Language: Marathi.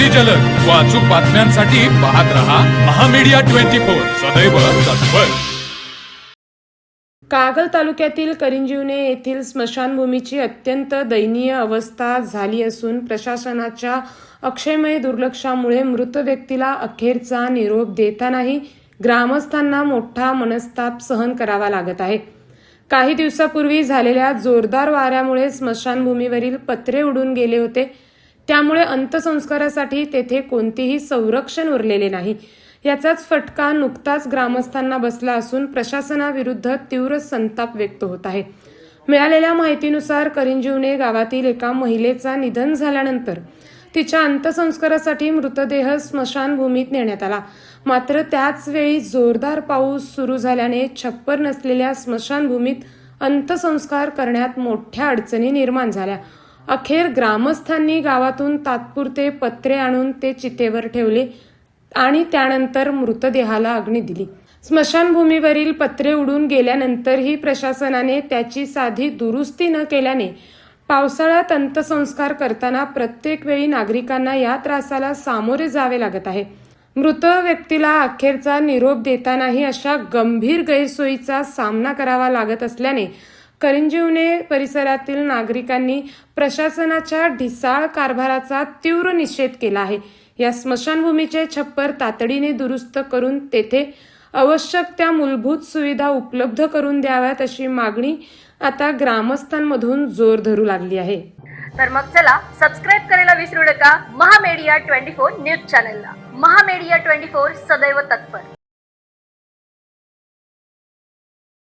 अगदी जलद व अचूक बातम्यांसाठी पाहत रहा महामीडिया 24 सदैव तत्पर। कागल तालुक्यातील करिंजिवणे येथील स्मशानभूमीची अत्यंत दयनीय अवस्था झाली असून प्रशासनाच्या अक्षम्य दुर्लक्षामुळे मृत व्यक्तीला अखेरचा निरोप देतानाही ग्रामस्थांना मोठा मनस्ताप सहन करावा लागत आहे। काही दिवसापूर्वी झालेल्या जोरदार वाऱ्यामुळे स्मशानभूमीवरील पत्रे उडून गेले होते, त्यामुळे अंत्यसंस्कारासाठी तेथे कोणतेही संरक्षण उरलेले नाही। याचाच फटका नुकताच ग्रामस्थांना बसला असून प्रशासनाविरुद्ध तीव्र संताप व्यक्त होत आहे। मिळालेल्या माहितीनुसार करिंजिवणे गावातील एका महिलेचा निधन झाल्यानंतर तिच्या अंत्यसंस्कारासाठी मृतदेह स्मशानभूमीत नेण्यात आला। मात्र त्याच वेळी जोरदार पाऊस सुरू झाल्याने छप्पर नसलेल्या स्मशानभूमीत अंत्यसंस्कार करण्यात मोठ्या अडचणी निर्माण झाल्या। अखेर ग्रामस्थांनी गावातून तात्पुरते पत्रे आणून ते चितेवर ठेवले आणि त्यानंतर मृतदेहाला अग्नी दिली। स्मशानभूमीवरील पत्रे उडून गेल्यानंतरही प्रशासनाने त्याची साधी दुरुस्ती न केल्याने पावसाळ्यात अंत्यसंस्कार करताना प्रत्येक वेळी नागरिकांना या त्रासाला सामोरे जावे लागत आहे। मृत व्यक्तीला अखेरचा निरोप देतानाही अशा गंभीर गैरसोयीचा सामना करावा लागत असल्याने करिंजिवणे परिसरातील नागरिकांनी प्रशासनाच्या ढिसाळ कारभाराचा तीव्र निषेध केला आहे। या स्मशानभूमीचे छप्पर तातडीने दुरुस्त करून तेथे आवश्यक त्या मूलभूत सुविधा उपलब्ध करून द्याव्यात अशी मागणी आता ग्रामस्थांमधून जोर धरू लागली आहे। तर मग चला सबस्क्राइब करायला विसरू नका महामीडिया 24 न्यूज चॅनलला। महामीडिया 24 सदैव तत्पर।